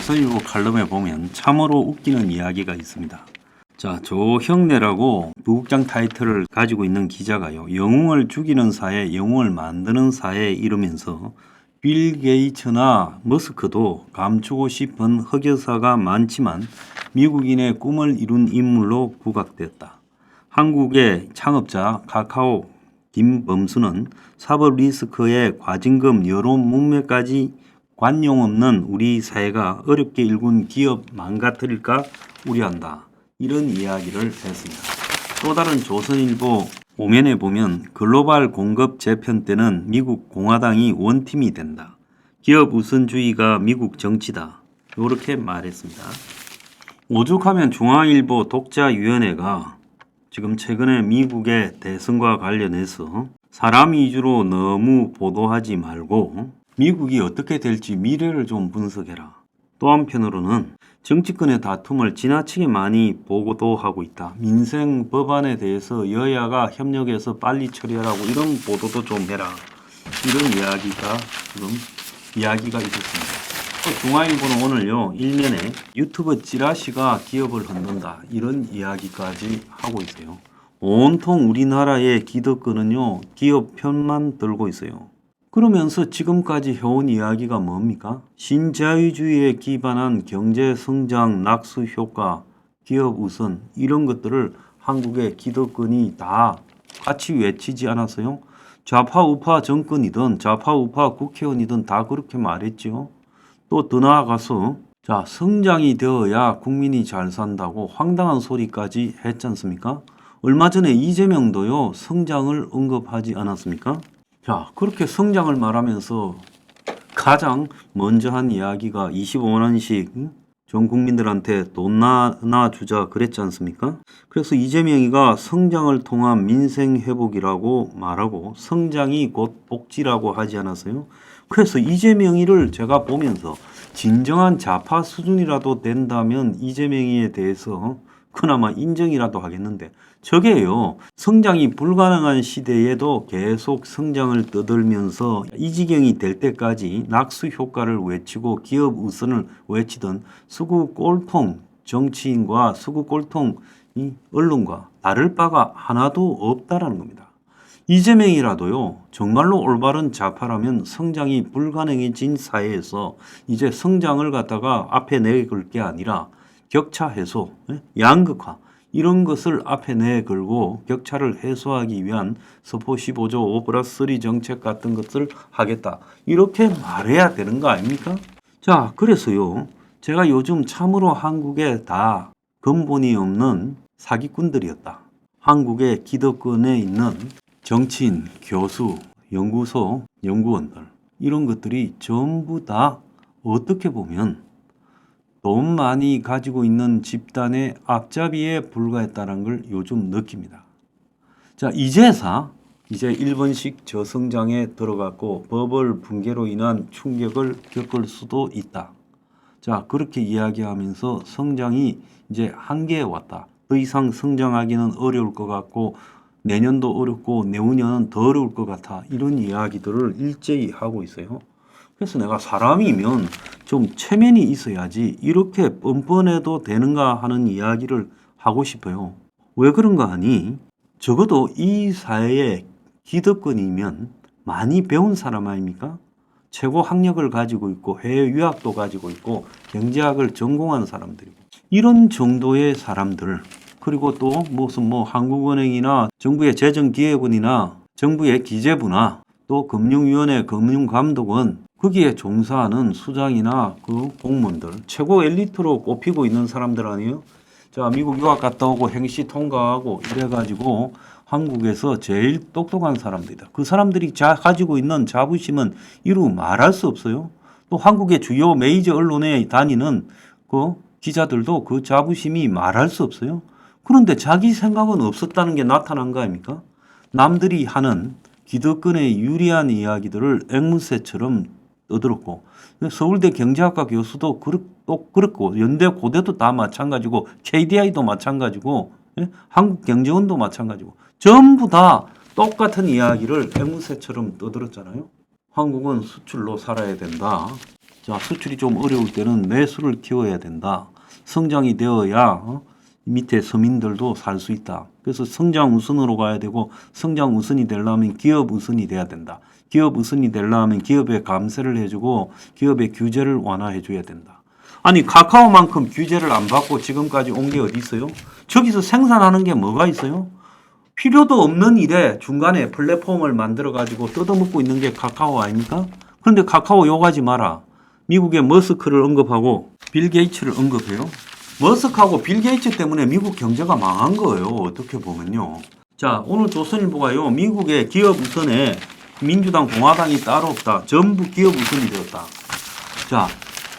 조선일보 칼럼에 보면 참으로 웃기는 이야기가 있습니다. 자, 조형래라고 부국장 타이틀을 가지고 있는 기자가요, 영웅을 죽이는 사회, 영웅을 만드는 사회 이러면서 빌 게이츠나 머스크도 감추고 싶은 흑역사가 많지만 미국인의 꿈을 이룬 인물로 부각됐다. 한국의 창업자 카카오 김범수는 사법 리스크에 과징금, 여론 문매까지 관용 없는 우리 사회가 어렵게 일군 기업 망가뜨릴까 우려한다. 이런 이야기를 했습니다. 또 다른 조선일보 오면에 보면 글로벌 공급 재편 때는 미국 공화당이 원팀이 된다. 기업 우선주의가 미국 정치다. 이렇게 말했습니다. 오죽하면 중앙일보 독자위원회가 지금 최근에 미국의 대선과 관련해서 사람 위주로 너무 보도하지 말고 미국이 어떻게 될지 미래를 좀 분석해라. 또 한편으로는 정치권의 다툼을 지나치게 많이 보도하고 있다. 민생 법안에 대해서 여야가 협력해서 빨리 처리하라고 이런 보도도 좀 해라. 이런 이야기가 있었습니다. 중앙일보는 오늘요, 일면에 유튜브 찌라시가 기업을 흔든다. 이런 이야기까지 하고 있어요. 온통 우리나라의 기득권은요, 기업 편만 들고 있어요. 그러면서 지금까지 해온 이야기가 뭡니까? 신자유주의에 기반한 경제 성장, 낙수 효과, 기업 우선 이런 것들을 한국의 기득권이 다 같이 외치지 않았어요? 좌파 우파 정권이든 좌파 우파 국회의원이든 다 그렇게 말했죠. 또 더 나아가서 자, 성장이 되어야 국민이 잘 산다고 황당한 소리까지 했지 않습니까? 얼마 전에 이재명도요, 성장을 언급하지 않았습니까? 자, 그렇게 성장을 말하면서 가장 먼저 한 이야기가 25만 원씩 전 국민들한테 돈 나눠주자 그랬지 않습니까? 그래서 이재명이가 성장을 통한 민생 회복이라고 말하고 성장이 곧 복지라고 하지 않았어요? 그래서 이재명이를 제가 보면서 진정한 좌파 수준이라도 된다면 이재명이에 대해서 그나마 인정이라도 하겠는데 저게요, 성장이 불가능한 시대에도 계속 성장을 떠들면서 이 지경이 될 때까지 낙수 효과를 외치고 기업 우선을 외치던 수구 꼴통 정치인과 수구 꼴통 언론과 다를 바가 하나도 없다라는 겁니다. 이재명이라도요, 정말로 올바른 좌파라면 성장이 불가능해진 사회에서 이제 성장을 갖다가 앞에 내걸 게 아니라 격차 해소, 양극화 이런 것을 앞에 내걸고 격차를 해소하기 위한 서포 15조 5+3 정책 같은 것을 하겠다. 이렇게 말해야 되는 거 아닙니까? 자, 그래서요, 제가 요즘 참으로 한국에 다 근본이 없는 사기꾼들이었다. 한국의 기득권에 있는 정치인, 교수, 연구소, 연구원들 이런 것들이 전부 다 어떻게 보면 돈 많이 가지고 있는 집단의 앞잡이에 불과했다는 걸 요즘 느낍니다. 자, 이제서 이제 일본식 저성장에 들어갔고 버블 붕괴로 인한 충격을 겪을 수도 있다. 자, 그렇게 이야기하면서 성장이 이제 한계에 왔다. 더 이상 성장하기는 어려울 것 같고 내년도 어렵고 내후년은 더 어려울 것 같아. 이런 이야기들을 일제히 하고 있어요. 그래서 내가 사람이면 좀 체면이 있어야지 이렇게 뻔뻔해도 되는가 하는 이야기를 하고 싶어요. 왜 그런가 하니 적어도 이 사회의 기득권이면 많이 배운 사람 아닙니까? 최고 학력을 가지고 있고 해외 유학도 가지고 있고 경제학을 전공한 사람들이고 이런 정도의 사람들 그리고 또 무슨 한국은행이나 정부의 재정기획원이나 정부의 기재부나 또 금융위원회, 금융감독원 거기에 종사하는 수장이나 그 공무원들 최고 엘리트로 꼽히고 있는 사람들 아니에요? 자, 미국 유학 갔다 오고 행시 통과하고 이래가지고 한국에서 제일 똑똑한 사람들이다. 그 사람들이 가지고 있는 자부심은 이루 말할 수 없어요. 또 한국의 주요 메이저 언론에 다니는 그 기자들도 그 자부심이 말할 수 없어요. 그런데 자기 생각은 없었다는 게 나타난 거 아닙니까? 남들이 하는 기득권에 유리한 이야기들을 앵무새처럼 떠들었고 서울대 경제학과 교수도 그렇고 연대 고대도 다 마찬가지고 KDI도 마찬가지고 한국경제원도 마찬가지고 전부 다 똑같은 이야기를 앵무새처럼 떠들었잖아요. 한국은 수출로 살아야 된다. 자, 수출이 좀 어려울 때는 매수를 키워야 된다. 성장이 되어야 밑에 서민들도 살 수 있다. 그래서 성장 우선으로 가야 되고 성장 우선이 되려면 기업 우선이 돼야 된다. 기업 우선이 되려면 기업에 감세를 해주고 기업의 규제를 완화해 줘야 된다. 아니 카카오만큼 규제를 안 받고 지금까지 온 게 어디 있어요? 저기서 생산하는 게 뭐가 있어요? 필요도 없는 일에 중간에 플랫폼을 만들어 가지고 뜯어먹고 있는 게 카카오 아닙니까? 그런데 카카오 욕하지 마라. 미국의 머스크를 언급하고 빌 게이츠를 언급해요. 머스크하고 빌 게이츠 때문에 미국 경제가 망한 거예요. 어떻게 보면요. 자, 오늘 조선일보가요. 미국의 기업 우선에 민주당 공화당이 따로 없다. 전부 기업 우선이 되었다. 자,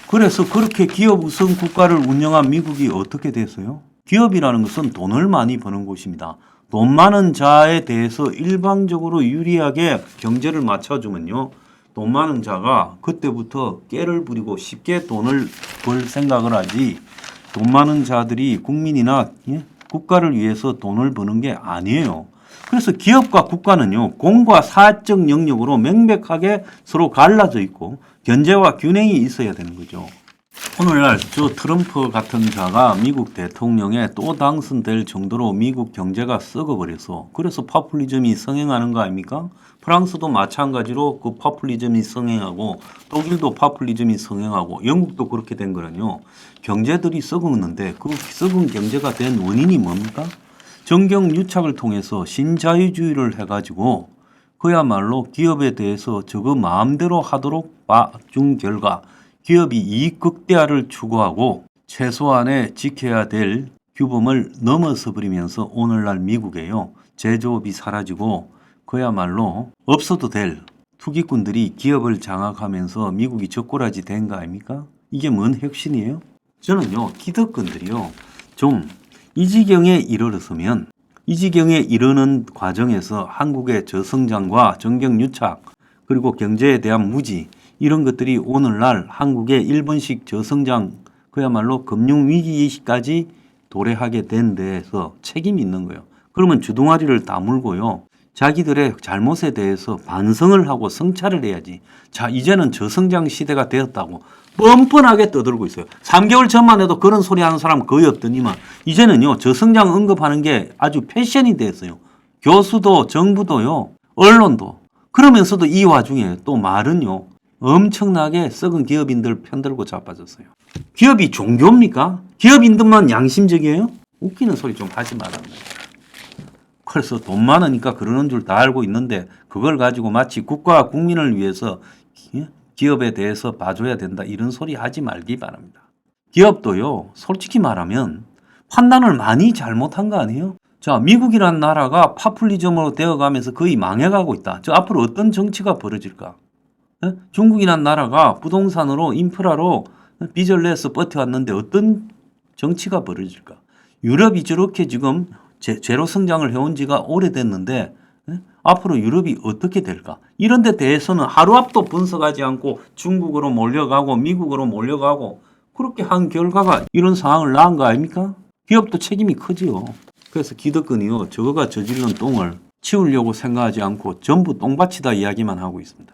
그래서 그렇게 기업 우선 국가를 운영한 미국이 어떻게 됐어요? 기업이라는 것은 돈을 많이 버는 곳입니다. 돈 많은 자에 대해서 일방적으로 유리하게 경제를 맞춰주면요. 돈 많은 자가 그때부터 깨를 부리고 쉽게 돈을 벌 생각을 하지 돈 많은 자들이 국민이나 국가를 위해서 돈을 버는 게 아니에요. 그래서 기업과 국가는요. 공과 사적 영역으로 명백하게 서로 갈라져 있고 견제와 균형이 있어야 되는 거죠. 오늘날 저 트럼프 같은 자가 미국 대통령에 또 당선될 정도로 미국 경제가 썩어버려서 그래서 파퓰리즘이 성행하는 거 아닙니까? 프랑스도 마찬가지로 그 파퓰리즘이 성행하고 독일도 파퓰리즘이 성행하고 영국도 그렇게 된 거는요. 경제들이 썩었는데 그 썩은 경제가 된 원인이 뭡니까? 정경유착을 통해서 신자유주의를 해가지고 그야말로 기업에 대해서 저거 마음대로 하도록 봐준 결과 기업이 이익 극대화를 추구하고 최소한의 지켜야 될 규범을 넘어서 버리면서 오늘날 미국에요. 제조업이 사라지고 그야말로 없어도 될 투기꾼들이 기업을 장악하면서 미국이 젓가락이 된 거 아닙니까? 이게 뭔 혁신이에요? 저는요. 기득권들이요. 좀 이 지경에 이르렀으면 이 지경에 이르는 과정에서 한국의 저성장과 정경유착 그리고 경제에 대한 무지 이런 것들이 오늘날 한국의 일본식 저성장 그야말로 금융위기까지 도래하게 된 데에서 책임이 있는 거예요. 그러면 주둥아리를 다물고요. 자기들의 잘못에 대해서 반성을 하고 성찰을 해야지. 자, 이제는 저성장 시대가 되었다고 뻔뻔하게 떠들고 있어요. 3개월 전만 해도 그런 소리 하는 사람 거의 없더니만 이제는요. 저성장 언급하는 게 아주 패션이 됐어요. 교수도 정부도요. 언론도. 그러면서도 이 와중에 또 말은요. 엄청나게 썩은 기업인들 편들고 자빠졌어요. 기업이 종교입니까? 기업인들만 양심적이에요? 웃기는 소리 좀 하지 말라는 거예요. 그래서 돈 많으니까 그러는 줄 다 알고 있는데 그걸 가지고 마치 국가와 국민을 위해서 기업에 대해서 봐줘야 된다 이런 소리 하지 말기 바랍니다. 기업도요. 솔직히 말하면 판단을 많이 잘못한 거 아니에요? 자, 미국이라는 나라가 파퓰리즘으로 되어가면서 거의 망해가고 있다. 저 앞으로 어떤 정치가 벌어질까? 중국이라는 나라가 부동산으로 인프라로 빚을 내서 버텨왔는데 어떤 정치가 벌어질까? 유럽이 저렇게 지금 제로 성장을 해온 지가 오래됐는데 앞으로 유럽이 어떻게 될까? 이런 데 대해서는 하루 앞도 분석하지 않고 중국으로 몰려가고 미국으로 몰려가고 그렇게 한 결과가 이런 상황을 낳은 거 아닙니까? 기업도 책임이 크지요. 그래서 기득권이요. 저거가 저지른 똥을 치우려고 생각하지 않고 전부 똥밭이다 이야기만 하고 있습니다.